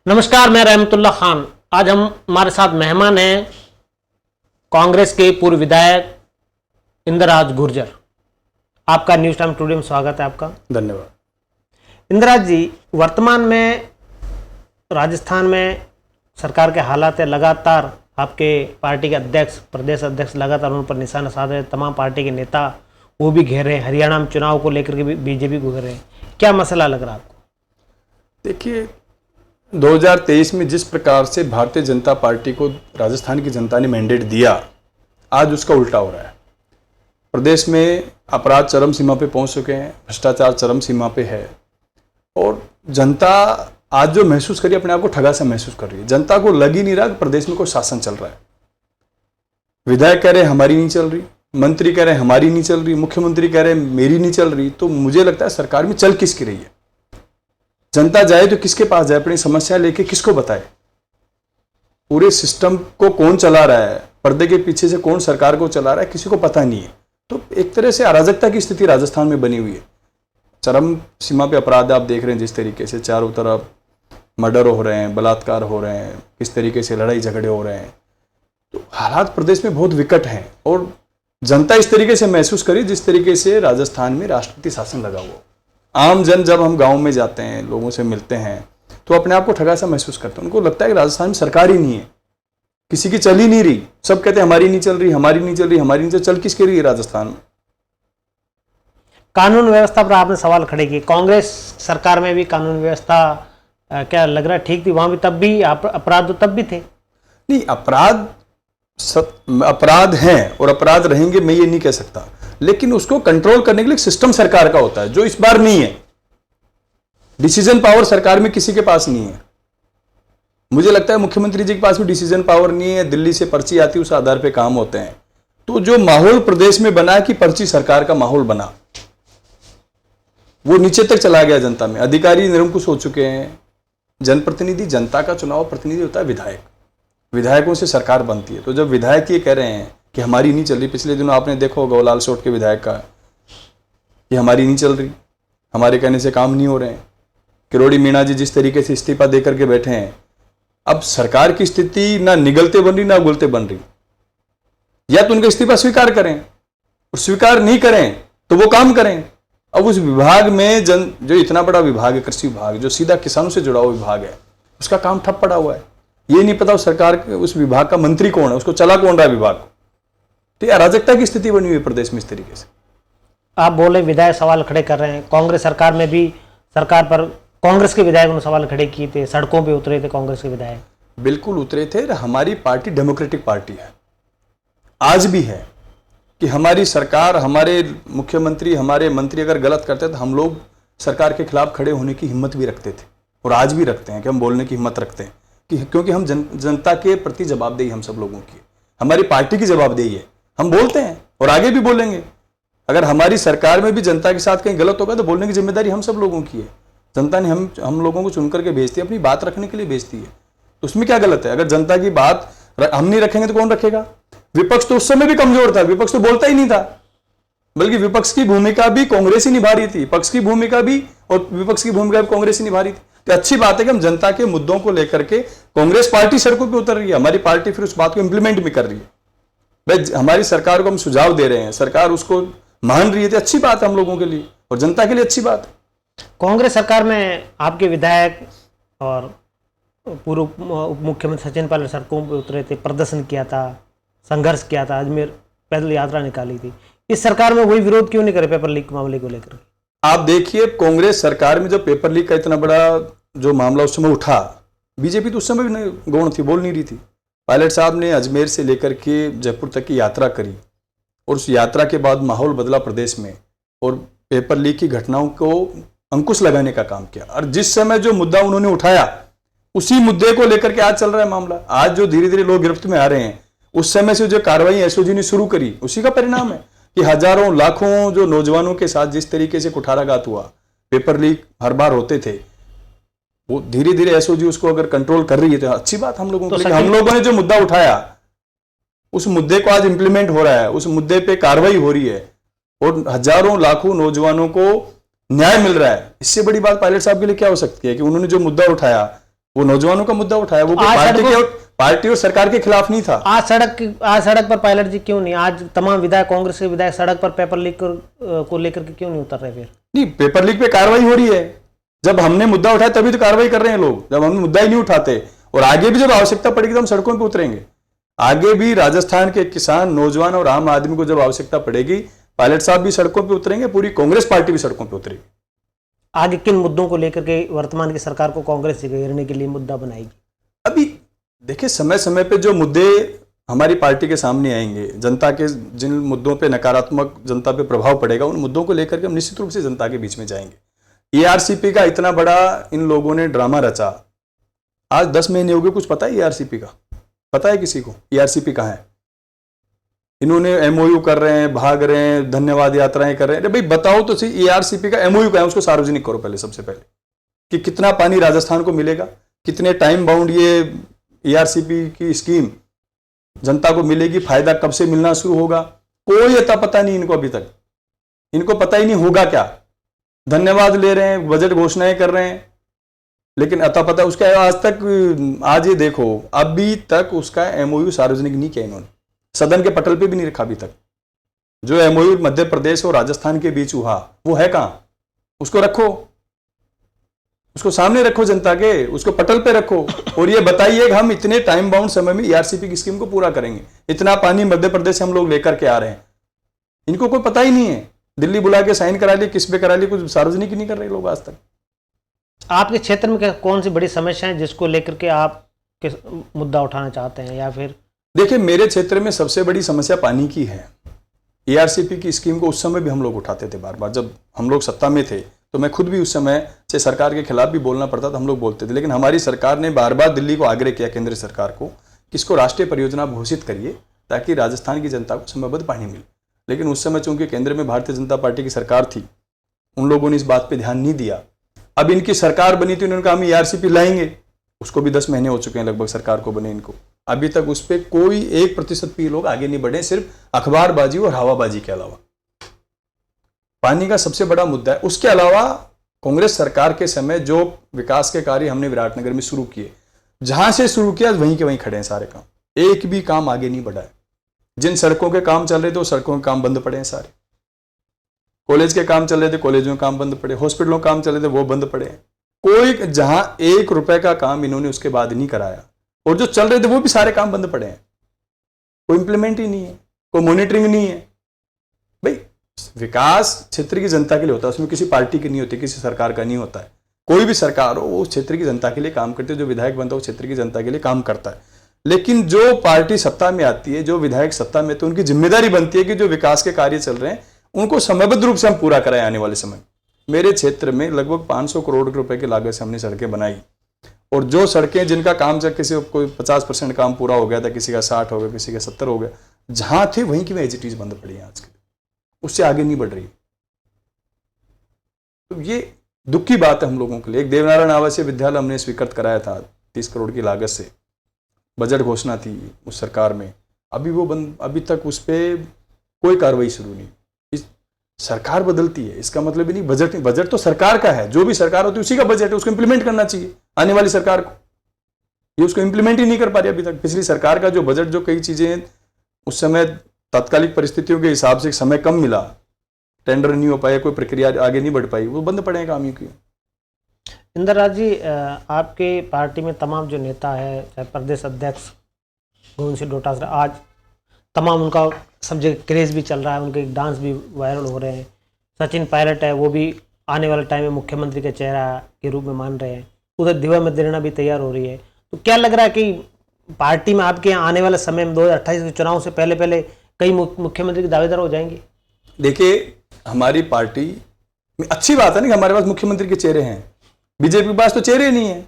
नमस्कार, मैं रहमतुल्लाह खान। आज हमारे साथ मेहमान हैं कांग्रेस के पूर्व विधायक इंद्रराज गुर्जर। आपका न्यूज़ टाइम टुडे में स्वागत है आपका। धन्यवाद। इंद्रराज जी, वर्तमान में राजस्थान में सरकार के हालात है, लगातार आपके पार्टी के अध्यक्ष, प्रदेश अध्यक्ष लगातार उन पर निशाना साध रहे हैं। तमाम पार्टी के नेता वो भी घेर रहे हैं, हरियाणा में चुनाव को लेकर के भी बीजेपी को घेर रहे हैं। क्या मसला लग रहा है आपको? देखिए, 2023 में जिस प्रकार से भारतीय जनता पार्टी को राजस्थान की जनता ने मैंडेट दिया, आज उसका उल्टा हो रहा है। प्रदेश में अपराध चरम सीमा पे पहुंच चुके हैं, भ्रष्टाचार चरम सीमा पे है और जनता आज जो महसूस करी, अपने आप को ठगा सा महसूस कर रही है। जनता को लग ही नहीं रहा कि प्रदेश में कोई शासन चल रहा है। विधायक कह रहे हमारी नहीं चल रही, मंत्री कह रहे हमारी नहीं चल रही, मुख्यमंत्री कह रहे मेरी नहीं चल रही। तो मुझे लगता है सरकार में चल किसकी रही है? जनता जाए तो किसके पास जाए, अपनी समस्या लेके किसको बताए? पूरे सिस्टम को कौन चला रहा है, पर्दे के पीछे से कौन सरकार को चला रहा है, किसी को पता नहीं है। तो एक तरह से अराजकता की स्थिति राजस्थान में बनी हुई है। चरम सीमा पे अपराध आप देख रहे हैं, जिस तरीके से चारों तरफ मर्डर हो रहे हैं, बलात्कार हो रहे हैं, किस तरीके से लड़ाई झगड़े हो रहे हैं। तो हालात प्रदेश में बहुत विकट हैं और जनता इस तरीके से महसूस करी जिस तरीके से राजस्थान में राष्ट्रपति शासन लगा हुआ। आम जन जब हम गांव में जाते हैं, लोगों से मिलते हैं, तो अपने आप को ठगा सा महसूस करते हैं। उनको लगता है कि राजस्थान में सरकार ही नहीं है, किसी की चल ही नहीं रही। सब कहते हैं हमारी नहीं चल रही, हमारी नहीं चल रही, हमारी नहीं चल किसके रही है राजस्थान में? कानून व्यवस्था पर आपने सवाल खड़े किए। कांग्रेस सरकार में भी कानून व्यवस्था क्या लग रहा है ठीक थी? वहां भी तब भी अपराध तो तब भी थे। नहीं, अपराध हैं और अपराध रहेंगे, मैं ये नहीं कह सकता, लेकिन उसको कंट्रोल करने के लिए सिस्टम सरकार का होता है, जो इस बार नहीं है। डिसीजन पावर सरकार में किसी के पास नहीं है। मुझे लगता है मुख्यमंत्री जी के पास भी डिसीजन पावर नहीं है। दिल्ली से पर्ची आती है, उस आधार पे काम होते हैं। तो जो माहौल प्रदेश में बना कि पर्ची सरकार का माहौल बना, वो नीचे तक चला गया जनता में। अधिकारी निरंकुश हो चुके हैं। जनप्रतिनिधि, जनता का चुनाव प्रतिनिधि होता है विधायक, विधायकों से सरकार बनती है। तो जब विधायक ये कह रहे हैं कि हमारी नहीं चल रही, पिछले दिनों आपने देखा होगा लालसोट के विधायक का कि हमारी नहीं चल रही, हमारे कहने से काम नहीं हो रहे हैं। किरोड़ी मीणा जी जिस तरीके से इस्तीफा दे करके बैठे हैं, अब सरकार की स्थिति ना निगलते बन रही ना उगलते बन रही। या तो उनका इस्तीफा स्वीकार करें, और स्वीकार नहीं करें तो वो काम करें। अब उस विभाग में जो इतना बड़ा विभाग है, कृषि विभाग, जो सीधा किसानों से जुड़ा हुआ विभाग है, उसका काम ठप पड़ा हुआ है। ये नहीं पता उस सरकार के उस विभाग का मंत्री कौन है, उसको चला कौन रहा है विभाग को। तो ये अराजकता की स्थिति बनी हुई है प्रदेश में इस तरीके से। आप बोले विधायक सवाल खड़े कर रहे हैं। कांग्रेस सरकार में भी सरकार पर कांग्रेस के विधायकों ने सवाल खड़े किए थे, सड़कों पे उतरे थे कांग्रेस के विधायक। बिल्कुल उतरे थे। हमारी पार्टी डेमोक्रेटिक पार्टी है, आज भी है, कि हमारी सरकार, हमारे मुख्यमंत्री, हमारे मंत्री अगर गलत करते तो हम लोग सरकार के खिलाफ खड़े होने की हिम्मत भी रखते थे और आज भी रखते हैं कि हम बोलने की हिम्मत रखते हैं, कि क्योंकि हम जनता के प्रति जवाबदेही हम सब लोगों की, हमारी पार्टी की जवाबदेही है। हम बोलते हैं और आगे भी बोलेंगे। अगर हमारी सरकार में भी जनता के साथ कहीं गलत होगा तो बोलने की जिम्मेदारी हम सब लोगों की है। जनता ने हम लोगों को चुन करके भेजती है, अपनी बात रखने के लिए भेजती है। तो उसमें क्या गलत है? अगर जनता की बात हम नहीं रखेंगे तो कौन रखेगा? विपक्ष तो उस समय भी कमजोर था, विपक्ष तो बोलता ही नहीं था, बल्कि विपक्ष की भूमिका भी कांग्रेस ही निभा रही थी, पक्ष की भूमिका भी और विपक्ष की भूमिका भी कांग्रेस ही निभा रही थी। तो अच्छी बात है कि हम जनता के मुद्दों को लेकर के, कांग्रेस पार्टी सड़कों पे उतर रही है, हमारी पार्टी फिर उस बात को इंप्लीमेंट भी कर रही है। भाई, हमारी सरकार को हम सुझाव दे रहे हैं, सरकार उसको मान रही है, तो अच्छी बात है हम लोगों के लिए और जनता के लिए अच्छी बात है। कांग्रेस सरकार में आपके विधायक और पूर्व उप मुख्यमंत्री सचिन पायलट सड़कों पर उतरे थे, प्रदर्शन किया था, संघर्ष किया था, अजमेर पैदल यात्रा निकाली थी। इस सरकार में वही विरोध क्यों नहीं करे पेपर लीक मामले को लेकर? आप देखिए, कांग्रेस सरकार में जो पेपर लीक का इतना बड़ा जो मामला उस समय उठा, बीजेपी तो उस समय भी गौण थी, बोल नहीं रही थी। पायलट साहब ने अजमेर से लेकर के जयपुर तक की यात्रा करी और उस यात्रा के बाद माहौल बदला प्रदेश में और पेपर लीक की घटनाओं को अंकुश लगाने का काम किया। और जिस समय जो मुद्दा उन्होंने उठाया, उसी मुद्दे को लेकर के आज चल रहा है मामला। आज जो धीरे धीरे लोग गिरफ्त में आ रहे हैं, उस समय से जो कार्रवाई एसओजी ने शुरू करी, उसी का परिणाम है कि हजारों लाखों जो नौजवानों के साथ जिस तरीके से कुठाराघात हुआ, पेपर लीक हर बार होते थे, वो धीरे धीरे एसओजी उसको अगर कंट्रोल कर रही है तो अच्छी बात हम लोगों को। लेकिन हम लोगों ने जो मुद्दा उठाया, उस मुद्दे को आज इंप्लीमेंट हो रहा है, उस मुद्दे पे कार्रवाई हो रही है और हजारों लाखों नौजवानों को न्याय मिल रहा है। इससे बड़ी बात पायलट साहब के लिए क्या हो सकती है कि उन्होंने जो मुद्दा उठाया, वो नौजवानों का मुद्दा उठाया, वो आज पार्टी और सरकार के खिलाफ नहीं था। आज सड़क पर पायलट जी क्यों नहीं? आज तमाम विधायक, कांग्रेस के विधायक सड़क पर पेपर लीक को लेकर के क्यों नहीं उतर रहे? फिर नहीं, पेपर लीक पे कार्रवाई हो रही है। जब हमने मुद्दा उठाया तभी तो कार्रवाई कर रहे हैं लोग, जब हम मुद्दा ही नहीं उठाते। और आगे भी जब आवश्यकता पड़ेगी तो हम सड़कों पर उतरेंगे। आगे भी राजस्थान के किसान, नौजवान और आम आदमी को जब आवश्यकता पड़ेगी, पायलट साहब भी सड़कों पर उतरेंगे, पूरी कांग्रेस पार्टी भी सड़कों पर उतरेगी। आगे किन मुद्दों को लेकर के वर्तमान की सरकार को कांग्रेस से घेरने के लिए मुद्दा बनाएगी? अभी देखिए, समय समय पे जो मुद्दे हमारी पार्टी के सामने आएंगे, जनता के जिन मुद्दों पे नकारात्मक जनता पे प्रभाव पड़ेगा, उन मुद्दों को लेकर के हम निश्चित रूप से जनता के बीच में जाएंगे। ईआरसीपी का इतना बड़ा इन लोगों ने ड्रामा रचा, आज 10 महीने हो गए, कुछ पता है ईआरसीपी का? पता है किसी को ईआरसीपी कहाँ है? इन्होंने एमओयू कर रहे हैं, भाग रहे हैं, धन्यवाद यात्राएं कर रहे हैं। अरे भाई बताओ तो सही, ईआरसीपी का एमओयू का है, उसको सार्वजनिक करो पहले, सबसे पहले, कि कितना पानी राजस्थान को मिलेगा, कितने टाइम बाउंड ये ईआरसीपी की स्कीम जनता को मिलेगी, फायदा कब से मिलना शुरू होगा, कोई अता पता नहीं इनको अभी तक। इनको पता ही नहीं होगा क्या। धन्यवाद ले रहे हैं, बजट घोषणाएं कर रहे हैं, लेकिन अता पता उसका आज तक, आज ये देखो, अभी तक उसका एमओयू सार्वजनिक नहीं किया इन्होंने, सदन के पटल पे भी नहीं रखा अभी तक। जो एमओयू मध्य प्रदेश और राजस्थान के बीच हुआ, वो है कहां? उसको रखो, उसको सामने रखो जनता के, उसको पटल पे रखो और ये बताइए कि हम इतने टाइम बाउंड समय में ईआरसीपी की स्कीम को पूरा करेंगे। इतना पानी मध्य प्रदेश से हम लोग लेकर के आ रहे हैं, इनको कोई पता ही नहीं है। दिल्ली बुला के साइन करा ली, किस पे करा ली, कुछ सार्वजनिक ही नहीं कर रहे लोग आज तक। आपके क्षेत्र में कौन सी बड़ी समस्या है जिसको लेकर के आप मुद्दा उठाना चाहते हैं? या फिर देखिए, मेरे क्षेत्र में सबसे बड़ी समस्या पानी की है। ईआरसीपी की स्कीम को उस समय भी हम लोग उठाते थे बार बार, जब हम लोग सत्ता में थे, तो मैं खुद भी उस समय से सरकार के खिलाफ भी बोलना पड़ता था, हम लोग बोलते थे। लेकिन हमारी सरकार ने बार बार दिल्ली को आग्रह किया, केंद्र सरकार को, कि इसको राष्ट्रीय परियोजना घोषित करिए ताकि राजस्थान की जनता को समयबद्ध पानी मिले। लेकिन उस समय चूंकि केंद्र में भारतीय जनता पार्टी की सरकार थी, उन लोगों ने इस बात पर ध्यान नहीं दिया। अब इनकी सरकार बनी थी, उन्होंने कहा हम ईआरसीपी लाएंगे, उसको भी 10 महीने हो चुके हैं लगभग सरकार को बने इनको, अभी तक उस पर कोई 1% भी लोग आगे नहीं बढ़े, सिर्फ अखबारबाजी और हवाबाजी के अलावा। पानी का सबसे बड़ा मुद्दा है। उसके अलावा कांग्रेस सरकार के समय जो विकास के कार्य हमने विराटनगर में शुरू किए, जहां से शुरू किया वहीं के वहीं खड़े हैं सारे काम, एक भी काम आगे नहीं बढ़ा है। जिन सड़कों के काम चल रहे थे वो सड़कों के काम बंद पड़े हैं सारे, कॉलेज के काम चल रहे थे कॉलेजों में काम बंद पड़े, हॉस्पिटलों के काम चल रहे थे वो बंद पड़े हैं। कोई जहां 1 रुपए का काम इन्होंने उसके बाद नहीं कराया, और जो चल रहे थे वो भी सारे काम बंद पड़े हैं। कोई इंप्लीमेंट ही नहीं है, कोई मॉनिटरिंग नहीं है। भाई विकास क्षेत्र की जनता के लिए होता है, उसमें किसी पार्टी की नहीं होती, किसी सरकार का नहीं होता है। कोई भी सरकार हो वो उस क्षेत्र की जनता के लिए काम करती है, जो विधायक बनता है उस क्षेत्र की जनता के लिए काम करता है। लेकिन जो पार्टी सत्ता में आती है, जो विधायक सत्ता में, तो उनकी जिम्मेदारी बनती है कि जो विकास के कार्य चल रहे हैं उनको समयबद्ध रूप से हम पूरा कराएं आने वाले समय। मेरे क्षेत्र में लगभग 500 करोड़ रुपए की लागत से हमने सड़कें बनाई, और जो सड़कें जिनका काम से किसी कोई 50% काम पूरा हो गया था, किसी का 60 हो गया, किसी का 70 हो गया, जहां थे वहीं की वहीं एज इट इज बंद पड़ी है आज के, उससे आगे नहीं बढ़ रही। तो ये दुख की बात है हम लोगों के लिए। एक देवनारायण आवासीय विद्यालय हमने स्वीकृत कराया था 30 करोड़ की लागत से, बजट घोषणा थी उस सरकार में, अभी वो बंद, अभी तक उस पर कोई कार्रवाई शुरू नहीं। सरकार बदलती है इसका मतलब ही नहीं बजट नहीं, बजट तो सरकार का है, जो भी सरकार होती है उसी का बजट है, उसको इंप्लीमेंट करना चाहिए आने वाली सरकार को। ये उसको इंप्लीमेंट ही नहीं कर पा रही अभी तक। पिछली सरकार का जो बजट, जो कई चीजें उस समय तात्कालिक परिस्थितियों के हिसाब से समय कम मिला, टेंडर नहीं हो पाया, कोई प्रक्रिया आगे नहीं बढ़ पाई, वो बंद पड़े हैं काम की। इंद्रराज जी, आपके पार्टी में तमाम जो नेता है, चाहे प्रदेश अध्यक्ष गोविंद सिंह डोटासरा, आज तमाम उनका सब जगह क्रेज़ भी चल रहा है, उनके डांस भी वायरल हो रहे हैं। सचिन पायलट है, वो भी आने वाले टाइम में मुख्यमंत्री के चेहरा के रूप में मान रहे हैं। उधर दिव्या मदेरणा भी तैयार हो रही है। तो क्या लग रहा है कि पार्टी में आपके यहाँ आने वाले समय में 2028 के चुनाव से पहले पहले कई मुख्यमंत्री के दावेदार हो जाएंगे? देखिए, हमारी पार्टी में अच्छी बात है ना कि हमारे पास मुख्यमंत्री के चेहरे हैं, बीजेपी के पास तो चेहरे नहीं है।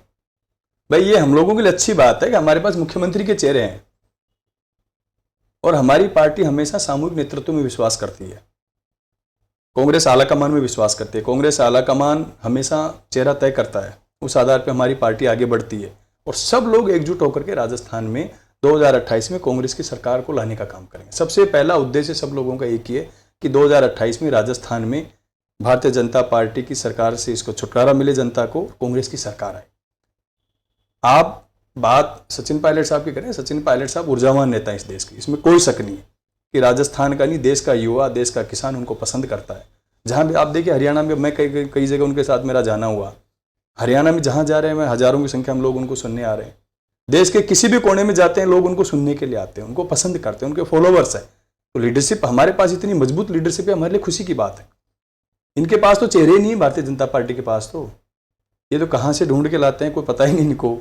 भाई ये हम लोगों के लिए अच्छी बात है कि हमारे पास मुख्यमंत्री के चेहरे हैं, और हमारी पार्टी हमेशा सामूहिक नेतृत्व में विश्वास करती है। कांग्रेस आलाकमान में विश्वास करती है। कांग्रेस आलाकमान हमेशा चेहरा तय करता है, उस आधार पर हमारी पार्टी आगे बढ़ती है, और सब लोग एकजुट होकर के राजस्थान में 2028 में कांग्रेस की सरकार को लाने का काम करेंगे। सबसे पहला उद्देश्य सब लोगों का एक ही है कि 2028 में राजस्थान में भारतीय जनता पार्टी की सरकार से इसको छुटकारा मिले, जनता को कांग्रेस की सरकार आए। आप बात सचिन पायलट साहब की करें, सचिन पायलट साहब ऊर्जावान नेता हैं इस देश के, इसमें कोई शक नहीं है कि राजस्थान का नहीं, देश का युवा, देश का किसान उनको पसंद करता है। जहाँ भी आप देखिए, हरियाणा में मैं कई जगह उनके साथ मेरा जाना हुआ, हरियाणा में जहाँ जा रहे हैं, मैं हजारों की संख्या में लोग उनको सुनने आ रहे हैं। देश के किसी भी कोने में जाते हैं, लोग उनको सुनने के लिए आते हैं, उनको पसंद करते हैं, उनके फॉलोवर्स हैं। तो लीडरशिप हमारे पास इतनी मजबूत लीडरशिप है, हमारे लिए खुशी की बात है। इनके पास तो चेहरे ही नहीं है भारतीय जनता पार्टी के पास, तो ये तो कहाँ से ढूंढ के लाते हैं, कोई पता ही नहीं इनको।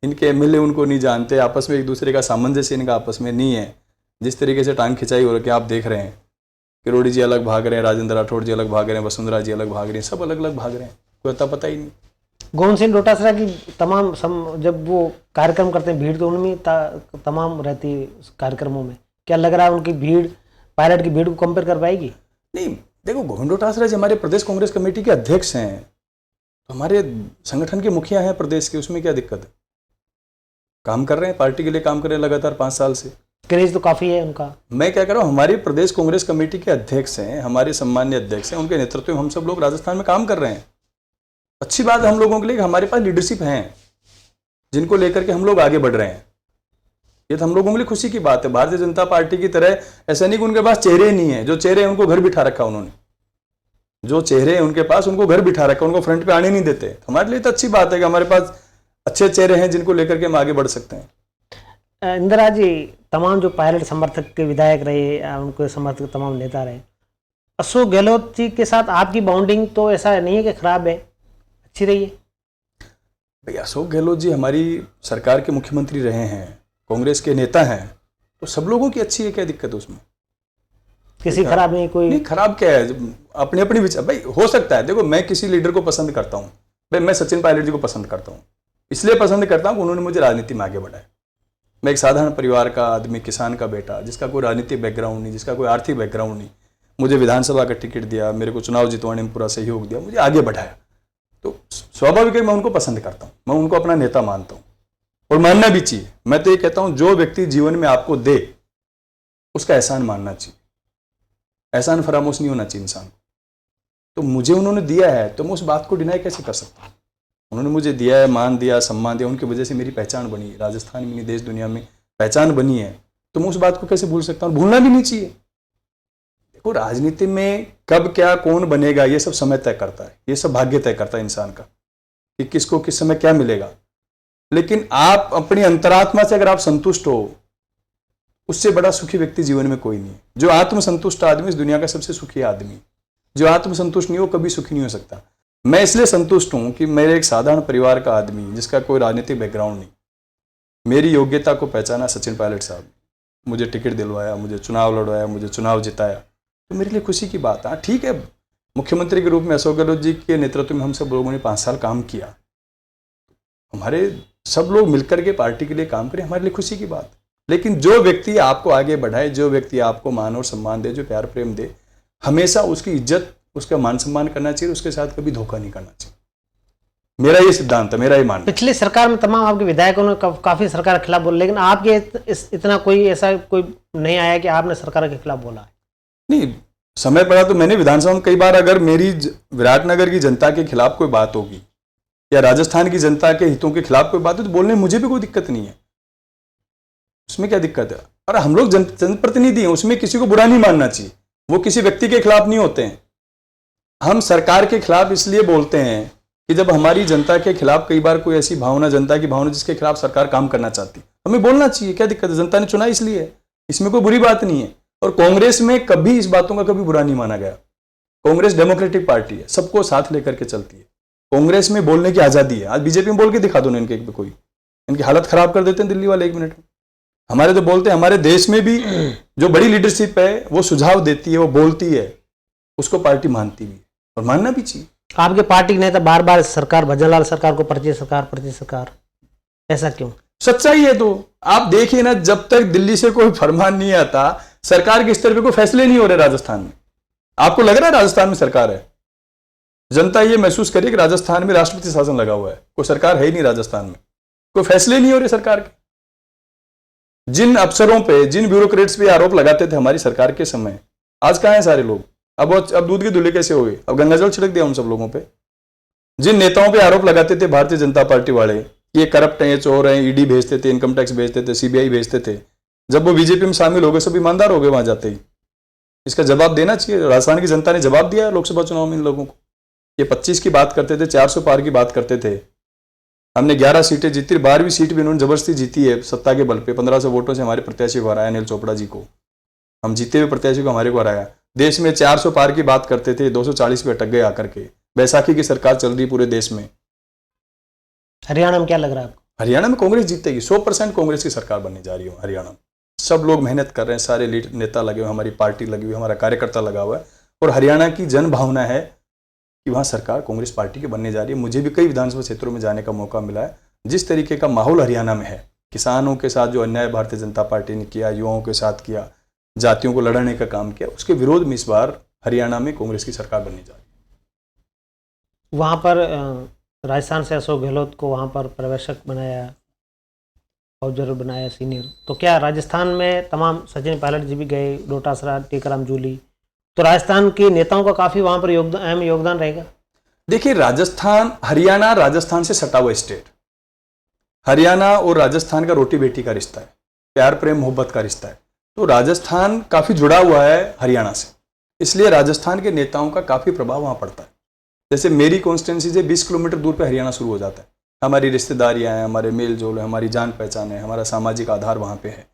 इनके एमएलए उनको नहीं जानते, आपस में एक दूसरे का सामंजस्य इनका आपस में नहीं है। जिस तरीके से टांग खिंचाई हो रही है, आप देख रहे हैं, किरोड़ी जी अलग भाग रहे हैं, राजेंद्र राठौड़ जी अलग भाग रहे हैं, वसुंधरा जी अलग भाग रही हैं, सब अलग अलग भाग रहे हैं, कोई पता ही नहीं। गोविंद सिंह डोटासरा की तमाम जब वो कार्यक्रम करते हैं, भीड़ तो उनमें तमाम रहती है उस कार्यक्रमों में। क्या लग रहा है उनकी भीड़ पायलट की भीड़ को कंपेयर कर पाएगी? नहीं, देखो, गोविंद डोटासरा जी हमारे प्रदेश कांग्रेस कमेटी के अध्यक्ष हैं, तो हमारे संगठन के मुखिया हैं प्रदेश के, उसमें क्या दिक्कत है? काम कर रहे हैं, पार्टी के लिए काम कर रहे हैं लगातार 5 साल से। क्रेज तो काफी है उनका। मैं क्या कर रहा हूँ, हमारी प्रदेश कांग्रेस कमेटी के अध्यक्ष हैं, हमारे सम्मान्य अध्यक्ष हैं, उनके नेतृत्व में हम सब लोग राजस्थान में काम कर रहे हैं। अच्छी बात है हम लोगों के लिए कि हमारे पास लीडरशिप है, जिनको लेकर के हम लोग आगे बढ़ रहे हैं। ये तो हम लोगों के लिए खुशी की बात है। भारतीय जनता पार्टी की तरह ऐसा नहीं कि उनके पास चेहरे नहीं है, जो चेहरे हैं उनको घर बिठा रखा उन्होंने, जो चेहरे हैं उनके पास उनको घर बिठा रखा, उनको फ्रंट पे आने नहीं देते। हमारे लिए तो अच्छी बात है कि हमारे पास अच्छे चेहरे हैं जिनको लेकर के हम आगे बढ़ सकते हैं। इंदिरा जी, तमाम जो पायलट समर्थक के विधायक रहे, उनके समर्थक तमाम नेता रहे, अशोक गहलोत जी के साथ आपकी बाउंडिंग तो ऐसा नहीं है कि खराब है, अच्छी रही है? भैया, अशोक गहलोत जी हमारी सरकार के मुख्यमंत्री रहे हैं, कांग्रेस के नेता हैं, तो सब लोगों की अच्छी है, क्या दिक्कत है उसमें? किसी खराब नहीं, कोई नहीं खराब क्या है, अपने अपनी विचार। भाई हो सकता है, देखो मैं किसी लीडर को पसंद करता हूँ, भाई मैं सचिन पायलट जी को पसंद करता हूँ, इसलिए पसंद करता हूँ कि उन्होंने मुझे राजनीति में आगे बढ़ाया। मैं एक साधारण परिवार का आदमी, किसान का बेटा, जिसका कोई राजनीतिक बैकग्राउंड नहीं, जिसका कोई आर्थिक बैकग्राउंड नहीं, मुझे विधानसभा का टिकट दिया, मेरे को चुनाव जितवाने में पूरा सहयोग दिया, मुझे आगे बढ़ाया, तो स्वाभाविक है मैं उनको पसंद करता हूँ, मैं उनको अपना नेता मानता हूँ, और मानना भी चाहिए। मैं तो ये कहता हूँ, जो व्यक्ति जीवन में आपको दे उसका एहसान मानना चाहिए, एहसान फरामोश नहीं होना चाहिए इंसान को। तो मुझे उन्होंने दिया है, तो मैं उस बात को डिनाई कैसे कर सकता हूँ? उन्होंने मुझे दिया है, मान दिया, सम्मान दिया, उनकी वजह से मेरी पहचान बनी, राजस्थान में नहीं देश दुनिया में पहचान बनी है, तो मैं उस बात को कैसे भूल सकता हूँ? भूलना भी नहीं चाहिए। देखो, राजनीति में कब क्या कौन बनेगा ये सब समय तय करता है, ये सब भाग्य तय करता है इंसान का, कि किसको किस समय क्या मिलेगा। लेकिन आप अपनी अंतरात्मा से अगर आप संतुष्ट हो, उससे बड़ा सुखी व्यक्ति जीवन में कोई नहीं है। जो आत्मसंतुष्ट आदमी इस दुनिया का सबसे सुखी आदमी, जो आत्मसंतुष्ट नहीं हो कभी सुखी नहीं हो सकता। मैं इसलिए संतुष्ट हूं कि मेरे एक साधारण परिवार का आदमी, जिसका कोई राजनीतिक बैकग्राउंड नहीं, मेरी योग्यता को पहचाना सचिन पायलट साहब, मुझे टिकट दिलवाया, मुझे चुनाव लड़वाया, मुझे चुनाव जिताया, तो मेरे लिए खुशी की बात है। ठीक है, मुख्यमंत्री के रूप में अशोक गहलोत जी के नेतृत्व में हम सब लोगों ने 5 साल काम किया, हमारे सब लोग मिलकर के पार्टी के लिए काम करें, हमारे लिए खुशी की बात। लेकिन जो व्यक्ति आपको आगे बढ़ाए, जो व्यक्ति आपको मान और सम्मान दे, जो प्यार प्रेम दे, हमेशा उसकी इज्जत, उसका मान सम्मान करना चाहिए, उसके साथ कभी धोखा नहीं करना चाहिए। मेरा ये सिद्धांत है, मेरा ये मानना। पिछली सरकार में तमाम आपके विधायकों ने काफी सरकार के खिलाफ बोला, लेकिन आपके इतना कोई ऐसा कोई नहीं आया कि आपने सरकार के खिलाफ बोला है? नहीं, समय पड़ा तो मैंने विधानसभा में कई बार, अगर मेरी विराटनगर की जनता के खिलाफ कोई बात होगी या राजस्थान की जनता के हितों के खिलाफ कोई बात हो, तो बोलने में मुझे भी कोई दिक्कत नहीं है, उसमें क्या दिक्कत है? और हम लोग जनप्रतिनिधि हैं, उसमें किसी को बुरा नहीं मानना चाहिए, वो किसी व्यक्ति के खिलाफ नहीं होते हैं। हम सरकार के खिलाफ इसलिए बोलते हैं कि जब हमारी जनता के खिलाफ कई बार कोई ऐसी भावना, जनता की भावना जिसके खिलाफ सरकार काम करना चाहती, हमें बोलना चाहिए, क्या दिक्कत है? जनता ने चुना इसलिए है, इसमें कोई बुरी बात नहीं है। और कांग्रेस में कभी इस बातों का कभी बुरा नहीं माना गया। कांग्रेस डेमोक्रेटिक पार्टी है, सबको साथ लेकर के चलती है, कांग्रेस में बोलने की आजादी है। आज बीजेपी में बोल के दिखा दो ना इनके कोई, इनकी हालत खराब कर देते हैं दिल्ली वाले 1 मिनट में। हमारे तो बोलते हैं, हमारे देश में भी जो बड़ी लीडरशिप है वो सुझाव देती है, वो बोलती है, उसको पार्टी मानती भी है, और मानना भी चाहिए। आपके पार्टी के नेता बार बार सरकार, भजनलाल सरकार को पर्ची सरकार, ऐसा क्यों? सच्चाई है। तो आप देखिए ना, जब तक दिल्ली से कोई फरमान नहीं आता, सरकार के स्तर पे कोई फैसले नहीं हो रहे राजस्थान में। आपको लग रहा है राजस्थान में सरकार है? जनता ये महसूस करे कि राजस्थान में राष्ट्रपति शासन लगा हुआ है, कोई सरकार है ही नहीं राजस्थान में, कोई फैसले नहीं हो रहे सरकार के। जिन अफसरों पे, जिन ब्यूरोक्रेट्स पे आरोप लगाते थे हमारी सरकार के समय, आज कहां हैं सारे लोग? अब दूध के दूल्हे कैसे हो गए? अब गंगाजल छिड़क दिया उन सब लोगों पे। जिन नेताओं पे आरोप लगाते थे भारतीय जनता पार्टी वाले, ये करप्ट हैं, ये चोर हैं, ईडी भेजते थे, इनकम टैक्स भेजते थे, सीबीआई भेजते थे। जब वो बीजेपी में शामिल हो गए सब ईमानदार हो गए वहां जाते ही। इसका जवाब देना चाहिए। राजस्थान की जनता ने जवाब दिया है लोकसभा चुनाव में इन लोगों को। ये 25 की बात करते थे, 400 पार की बात करते थे। हमने 11 सीटें जीती, 12वीं सीट भी इन्होंने जबरदस्ती जीती है सत्ता के बल पे। 1500 वोटों से हमारे प्रत्याशी को हराया, अनिल चोपड़ा जी को। हम जीते हुए प्रत्याशी को हमारे को हराया। देश में 400 पार की बात करते थे, 240 पे अटक गए आकर के। बैसाखी की सरकार चल रही पूरे देश में। हरियाणा में क्या लग रहा है आपको? हरियाणा में कांग्रेस जीतेगी, 100% कांग्रेस की सरकार बनने जा रही है हरियाणा में। सब लोग मेहनत कर रहे हैं, सारे नेता लगे हुए, हमारी पार्टी लगी हुई, हमारा कार्यकर्ता लगा हुआ है। और हरियाणा की जन भावना है कि वहाँ सरकार कांग्रेस पार्टी की बनने जा रही है। मुझे भी कई विधानसभा क्षेत्रों में जाने का मौका मिला है। जिस तरीके का माहौल हरियाणा में है, किसानों के साथ जो अन्याय भारतीय जनता पार्टी ने किया, युवाओं के साथ किया, जातियों को लड़ने का काम किया, उसके विरोध में इस बार हरियाणा में कांग्रेस की सरकार बनने जा रही है। वहाँ पर राजस्थान से अशोक गहलोत को वहाँ पर पर्यवेक्षक बनाया, ऑब्जर्वर बनाया सीनियर। तो क्या राजस्थान में तमाम, सचिन पायलट जी भी गए, डोटासरा, टीकाराम जूली, तो राजस्थान के नेताओं का काफ़ी वहाँ पर अहम योगदान रहेगा? देखिए, हरियाणा राजस्थान से सटा हुआ स्टेट। हरियाणा और राजस्थान का रोटी बेटी का रिश्ता है, प्यार प्रेम मोहब्बत का रिश्ता है। तो राजस्थान काफ़ी जुड़ा हुआ है हरियाणा से, इसलिए राजस्थान के नेताओं का काफ़ी प्रभाव वहाँ पड़ता है। जैसे मेरी कॉन्स्टिट्यूंसी से 20 किलोमीटर दूर पे हरियाणा शुरू हो जाता है। हमारी रिश्तेदारियाँ हैं, हमारे मेल जोल है, हमारी जान पहचान है, हमारा सामाजिक आधार वहाँ पे है।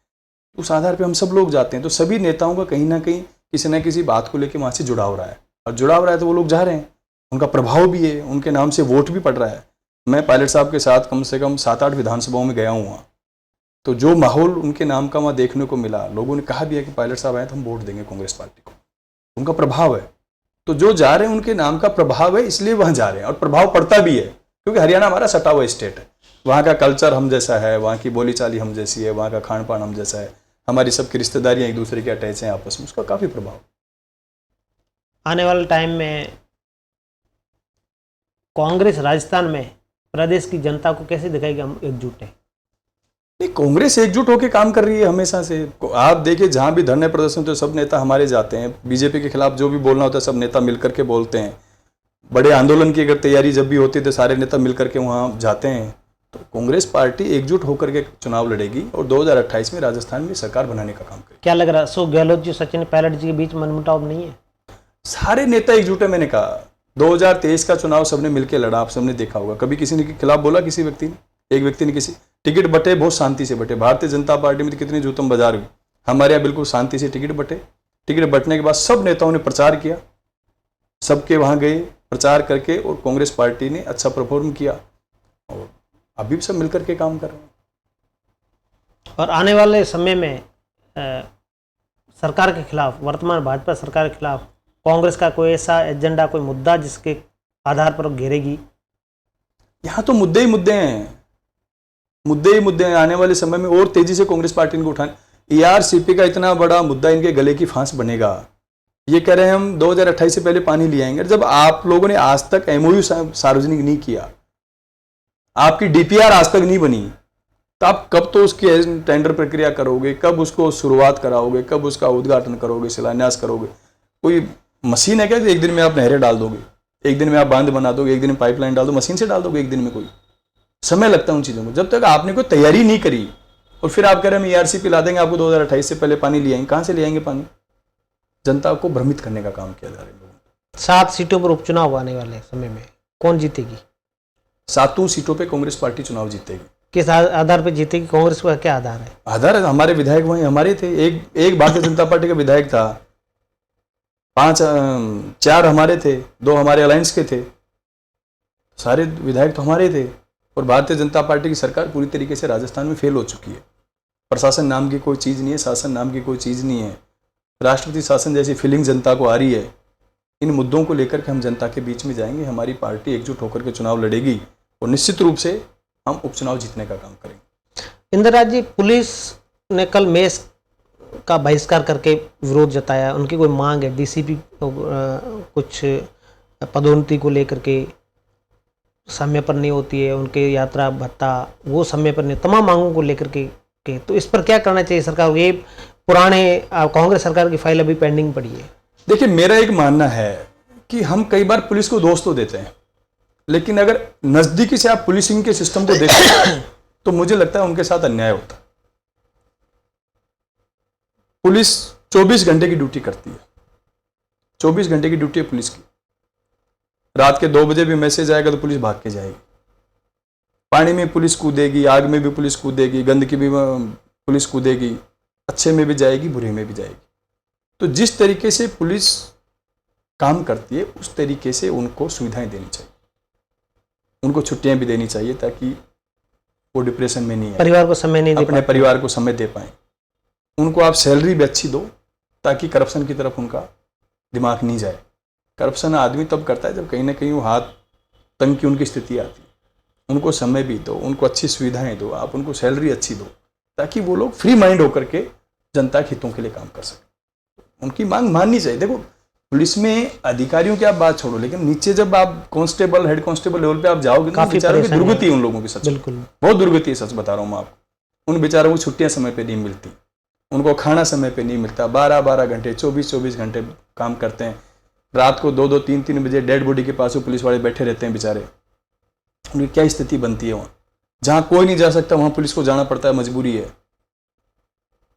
उस आधार पे हम सब लोग जाते हैं। तो सभी नेताओं का कहीं ना कहीं किसी न किसी बात को लेकर वहाँ से जुड़ाव रहा है, और जुड़ाव रहा है तो वो लोग जा रहे हैं, उनका प्रभाव भी है, उनके नाम से वोट भी पड़ रहा है। मैं पायलट साहब के साथ कम से कम 7-8 विधानसभाओं में गया हूँ वहाँ, तो जो माहौल उनके नाम का वहाँ देखने को मिला, लोगों ने कहा भी है कि पायलट साहब आए तो हम वोट देंगे कांग्रेस पार्टी को। उनका प्रभाव है, तो जो जा रहे हैं उनके नाम का प्रभाव है, इसलिए वहाँ जा रहे हैं, और प्रभाव पड़ता भी है क्योंकि हरियाणा हमारा सटा हुआ स्टेट है। वहाँ का कल्चर हम जैसा है, वहाँ की बोलीचाली हम जैसी है, वहाँ का खान पान हम जैसा है, हमारी सबकी रिश्तेदारियाँ एक दूसरे के अटैच हैं आपस में, उसका काफ़ी प्रभाव। आने वाले टाइम में कांग्रेस राजस्थान में प्रदेश की जनता को कैसे दिखाएगी हम एकजुट हैं? नहीं, कांग्रेस एकजुट होकर काम कर रही है हमेशा से। आप देखिए, जहाँ भी धरने प्रदर्शन होते हैं सब नेता हमारे जाते हैं। बीजेपी के खिलाफ जो भी बोलना होता है सब नेता मिलकर के बोलते हैं। बड़े आंदोलन की अगर तैयारी जब भी होती है तो सारे नेता मिलकर के वहाँ जाते हैं। तो कांग्रेस पार्टी एकजुट होकर के चुनाव लड़ेगी और 2028 में राजस्थान में सरकार बनाने का काम करेगी। क्या लग रहा है, अशोक गहलोत जी, सचिन पायलट जी के बीच मनमुटाव नहीं है? सारे नेता एकजुट है। मैंने कहा 2023 का चुनाव सबने मिलकर लड़ा, आप सबने देखा होगा। कभी किसी ने के खिलाफ बोला किसी व्यक्ति ने? एक व्यक्ति ने किसी टिकट बटे, बहुत शांति से बटे। भारतीय जनता पार्टी में तो कितनी जूतम बाजार हुई, हमारे यहाँ बिल्कुल शांति से टिकट बटे। टिकट बटने के बाद सब नेताओं ने प्रचार किया, सबके वहाँ गए प्रचार करके, और कांग्रेस पार्टी ने अच्छा परफॉर्म किया, और अभी भी सब मिलकर के काम कर रहे हैं। और आने वाले समय में सरकार के खिलाफ, वर्तमान भाजपा सरकार के खिलाफ कांग्रेस का कोई ऐसा एजेंडा, कोई मुद्दा जिसके आधार पर घेरेगी? यहाँ तो मुद्दे ही मुद्दे हैं, मुद्दे ही मुद्दे हैं। आने वाले समय में और तेजी से कांग्रेस पार्टी इनको उठाने। ERCP का इतना बड़ा मुद्दा इनके गले की फांस बनेगा। ये कह रहे हैं हम 2028 से पहले पानी ले आएंगे। जब आप लोगों ने आज तक MOU सार्वजनिक नहीं किया, आपकी DPR आज तक नहीं बनी, तो आप कब तो उसकी टेंडर प्रक्रिया करोगे, कब उसको शुरुआत कराओगे, कब उसका उद्घाटन करोगे, शिलान्यास करोगे? कोई मशीन है क्या एक दिन में आप नहरें डाल दोगे, एक दिन में आप बांध बना दोगे, एक दिन में पाइपलाइन डाल दो, मशीन से डाल दोगे एक दिन में? कोई समय लगता है उन चीज़ों को। जब तक आपने कोई तैयारी नहीं करी और फिर आप कह रहे हैं हम ERCP ला देंगे आपको 2028 से पहले पानी ले आएंगे, कहाँ से ले आएंगे पानी? जनता को भ्रमित करने का काम किया जा रहा है। 7 सीटों पर उपचुनाव आने वाले समय में कौन जीतेगी? 7 सीटों पे कांग्रेस पार्टी चुनाव जीतेगी। किस आधार पर जीतेगी? कांग्रेस का क्या आधार है? आधार है, हमारे विधायक वहीं हमारे थे। एक भारतीय जनता पार्टी का विधायक था, 4 हमारे थे, 2 हमारे अलायंस के थे। सारे विधायक तो हमारे थे। और भारतीय जनता पार्टी की सरकार पूरी तरीके से राजस्थान में फेल हो चुकी है। प्रशासन नाम की कोई चीज़ नहीं है, शासन नाम की कोई चीज़ नहीं है। राष्ट्रपति शासन जैसी फीलिंग जनता को आ रही है। इन मुद्दों को लेकर के हम जनता के बीच में जाएंगे, हमारी पार्टी एकजुट होकर के चुनाव लड़ेगी और निश्चित रूप से हम उपचुनाव जीतने का काम करेंगे। इंदिराज जी, पुलिस ने कल मेस का बहिष्कार करके विरोध जताया। उनकी कोई मांग है DCP कुछ पदोन्नति को लेकर के समय पर नहीं होती है, उनके यात्रा भत्ता वो समय पर नहीं, तमाम मांगों को लेकर के तो इस पर क्या करना चाहिए सरकार को? ये पुराने कांग्रेस सरकार की फाइल अभी पेंडिंग पड़ी है। देखिए, मेरा एक मानना है कि हम कई बार पुलिस को दोष तो देते हैं, लेकिन अगर नजदीकी से आप पुलिसिंग के सिस्टम को देखें तो मुझे लगता है उनके साथ अन्याय होता है। पुलिस 24 घंटे की ड्यूटी करती है, 24 घंटे की ड्यूटी है पुलिस की। रात के 2 बजे भी मैसेज आएगा तो पुलिस भाग के जाएगी। पानी में पुलिस कूदेगी, आग में भी पुलिस कूदेगी, गंदगी में पुलिस कूदेगी, अच्छे में भी जाएगी, बुरे में भी जाएगी। तो जिस तरीके से पुलिस काम करती है उस तरीके से उनको सुविधाएं देनी चाहिए, उनको छुट्टियां भी देनी चाहिए ताकि वो डिप्रेशन में नहीं आए, परिवार को समय नहीं दे अपने परिवार को समय दे पाए। उनको आप सैलरी भी अच्छी दो ताकि करप्शन की तरफ उनका दिमाग नहीं जाए। करप्शन आदमी तब करता है जब कहीं ना कहीं वो हाथ तंग की उनकी स्थिति आती है। उनको समय भी दो, उनको अच्छी सुविधाएं दो, आप उनको सैलरी अच्छी दो ताकि वो लोग फ्री माइंड होकर के जनता के हितों के लिए काम कर सकें। उनकी मांग माननी चाहिए। देखो पुलिस में अधिकारियों की आप बात छोड़ो, लेकिन नीचे जब आप कांस्टेबल, हेड कांस्टेबल लेवल पे आप जाओगे ना, बेचारों की दुर्गति है उन लोगों की, सच बिल्कुल बहुत दुर्गति है, सच बता रहा हूँ मैं आपको। उन बेचारों को छुट्टियां समय पे नहीं मिलती, उनको खाना समय पे नहीं मिलता, 12-12 घंटे 24-24 घंटे काम करते हैं। रात को 2-2, 3-3 बजे डेड बॉडी के पास पुलिस वाले बैठे रहते हैं बेचारे। उनकी क्या स्थिति बनती है वहाँ, जहाँ कोई नहीं जा सकता वहाँ पुलिस को जाना पड़ता है, मजबूरी है।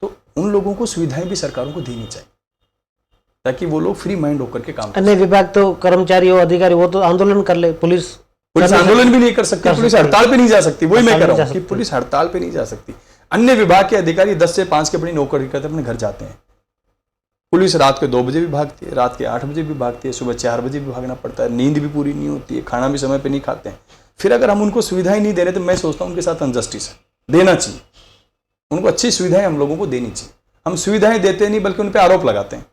तो उन लोगों को सुविधाएं भी सरकारों को देनी चाहिए ताकि वो लोग फ्री माइंड होकर के काम करें। अन्य विभाग तो कर्मचारी हो, अधिकारी वो तो आंदोलन कर ले, पुलिस आंदोलन भी नहीं कर सकती, पुलिस हड़ताल पे नहीं जा सकती। वही मैं कह रहा हूँ कि पुलिस हड़ताल पे नहीं जा सकती। अन्य विभाग के अधिकारी 10 से 5 के अपनी नौकरी करते अपने घर जाते हैं। पुलिस रात के 2 बजे भी भागती है, रात के 8 बजे भी भागती है, सुबह 4 बजे भी भागना पड़ता है, नींद भी पूरी नहीं होती है, खाना भी समय पे नहीं खाते हैं। फिर अगर हम उनको सुविधाएं नहीं दे रहे तो मैं सोचता हूँ उनके साथ अनजस्टिस है। देना चाहिए, उनको अच्छी सुविधाएं हम लोगों को देनी चाहिए। हम सुविधाएं देते नहीं बल्कि उन पर आरोप लगाते हैं।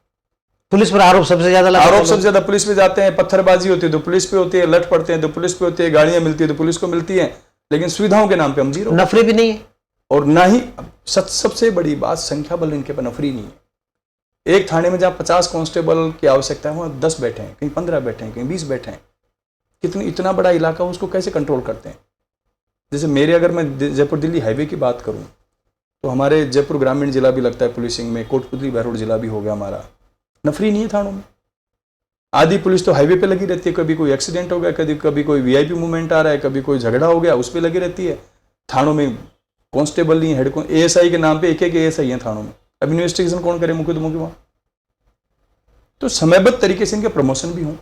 पुलिस पर आरोप सबसे ज्यादा पुलिस पे जाते हैं। पत्थरबाजी होती है तो पुलिस पे होती है, लट पड़ते हैं तो पुलिस पे होती है, गाड़ियां मिलती है तो पुलिस को मिलती है, लेकिन सुविधाओं के नाम पे हम जीरो। नफरी भी नहीं है, और ना ही सबसे बड़ी बात, संख्या बल इनके पर नफरी नहीं है। एक थाने में जहाँ 50 कांस्टेबल की आवश्यकता है वहाँ 10 बैठे हैं, कहीं 15 बैठे हैं, कहीं 20 बैठे हैं। इतना बड़ा इलाका उसको कैसे कंट्रोल करते हैं? जैसे मेरे, अगर मैं जयपुर दिल्ली हाईवे की बात करूँ तो हमारे जयपुर ग्रामीण जिला भी लगता है पुलिसिंग में, कोटपुतली बहरोड जिला भी हो गया हमारा। नफरी नहीं है थानों में। आधी पुलिस तो हाईवे पे लगी रहती है, कभी कोई एक्सीडेंट हो गया, कभी कोई वीआईपी मूवमेंट आ रहा है, कभी कोई झगड़ा हो गया, उस पर लगी रहती है। थानों में कांस्टेबल नहीं, हेड एएसआई के नाम पे एक एएसआई है थानों में। अब इन्वेस्टिगेशन कौन करे मुकदमों की वहां? तो समयबद्ध तरीके से इनके प्रमोशन भी हों,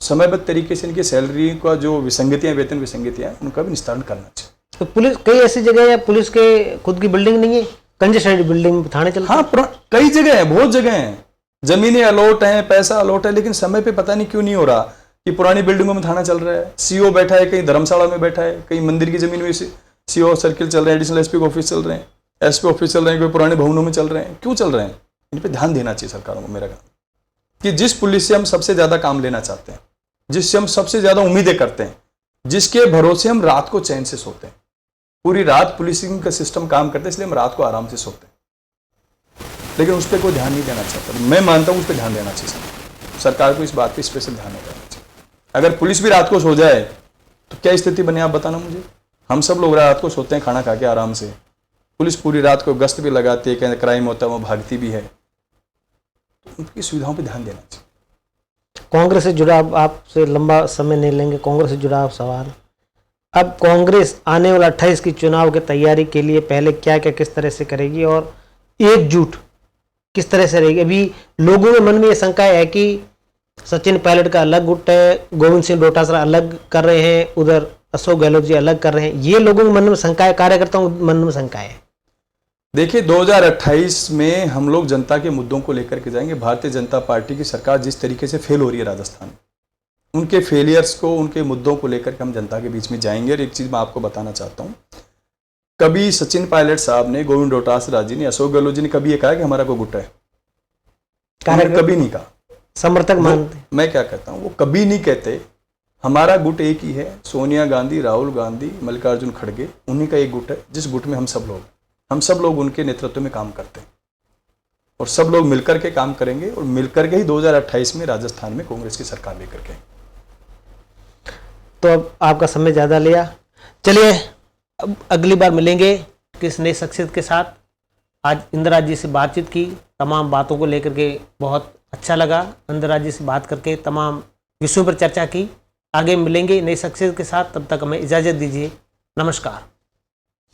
समयबद्ध तरीके से इनकी सैलरी का जो विसंगतियां, वेतन विसंगतियां, उनका भी निस्तारण करना चाहिए। तो पुलिस कई ऐसी जगह है पुलिस के खुद की बिल्डिंग नहीं है, कंजेस्टेड बिल्डिंग थाने चलते हैं। हाँ, कई जगह है, बहुत जगह है, जमीनें अलॉट हैं, पैसा अलॉट है, लेकिन समय पे पता नहीं क्यों नहीं हो रहा कि पुरानी बिल्डिंगों में थाना चल रहा है, सीओ बैठा है, कहीं धर्मशाला में बैठा है, कहीं मंदिर की जमीन में सीओ सर्किल चल रहे हैं, एडिशनल एसपी ऑफिस चल रहे हैं, एसपी ऑफिस चल रहे हैं, कोई पुराने भवनों में चल रहे हैं। क्यों चल रहे हैं? इन पे ध्यान देना चाहिए सरकारों को। मेरा कहना कि जिस पुलिस से हम सबसे ज्यादा काम लेना चाहते हैं, जिससे हम सबसे ज्यादा उम्मीदें करते हैं, जिसके भरोसे हम रात को चैन से सोते हैं, पूरी रात पुलिसिंग का सिस्टम काम करते हैं, इसलिए हम रात को आराम से सोते हैं, लेकिन उस पर कोई ध्यान नहीं देना चाहता। मैं मानता हूं उस पर ध्यान देना चाहिए, सरकार को इस बात पे स्पेशल ध्यान देना चाहिए। अगर पुलिस भी रात को सो जाए तो क्या स्थिति बने, आप बताना मुझे। हम सब लोग रात को सोते हैं खाना खा के आराम से, पुलिस पूरी रात को गश्त भी लगाती है, कहीं क्राइम होता है वो भागती भी है। तो उनकी सुविधाओं पर ध्यान देना चाहिए। कांग्रेस से जुड़ा, आपसे लंबा समय नहीं लेंगे, कांग्रेस से जुड़ा सवाल। अब कांग्रेस आने वाला 28 की चुनाव की तैयारी के लिए पहले क्या क्या किस तरह से करेगी और एकजुट किस तरह से रहेगी? अभी लोगों के मन में ये शंका है कि सचिन पायलट का अलग गुट है, गोविंद सिंह डोटासरा अलग कर रहे हैं, उधर अशोक गहलोत जी अलग कर रहे हैं। ये लोगों के मन में शंका है, कार्यकर्ताओं के मन में शंका है। देखिए 2028 में हम लोग जनता के मुद्दों को लेकर के जाएंगे। भारतीय जनता पार्टी की सरकार जिस तरीके से फेल हो रही है राजस्थान में, उनके फेलियर्स को, उनके मुद्दों को लेकर के हम जनता के बीच में जाएंगे। और एक चीज मैं आपको बताना चाहता हूं, कभी सचिन पायलट साहब ने, गोविंद डोटासरा जी ने, अशोक गहलोत जी ने कभी ये कहा कि हमारा कोई गुट है? कभी नहीं कहा। समर्थक मानते, मैं क्या कहता हूं, वो कभी नहीं कहते हमारा गुट एक ही है। सोनिया गांधी, राहुल गांधी, मल्लिकार्जुन खड़गे, उन्हीं का एक गुट है, जिस गुट में हम सब लोग उनके नेतृत्व में काम करते हैं। और सब लोग मिलकर के काम करेंगे और मिलकर के ही 2028 में राजस्थान में कांग्रेस की सरकार लेकर के। तो अब आपका समय ज़्यादा लिया, चलिए अब अगली बार मिलेंगे किस नई शख्सियत के साथ। आज इंदिरा जी से बातचीत की, तमाम बातों को लेकर के बहुत अच्छा लगा। इंदिरा जी से बात करके तमाम विषयों पर चर्चा की। आगे मिलेंगे नई शख्सियत के साथ, तब तक हमें इजाज़त दीजिए। नमस्कार।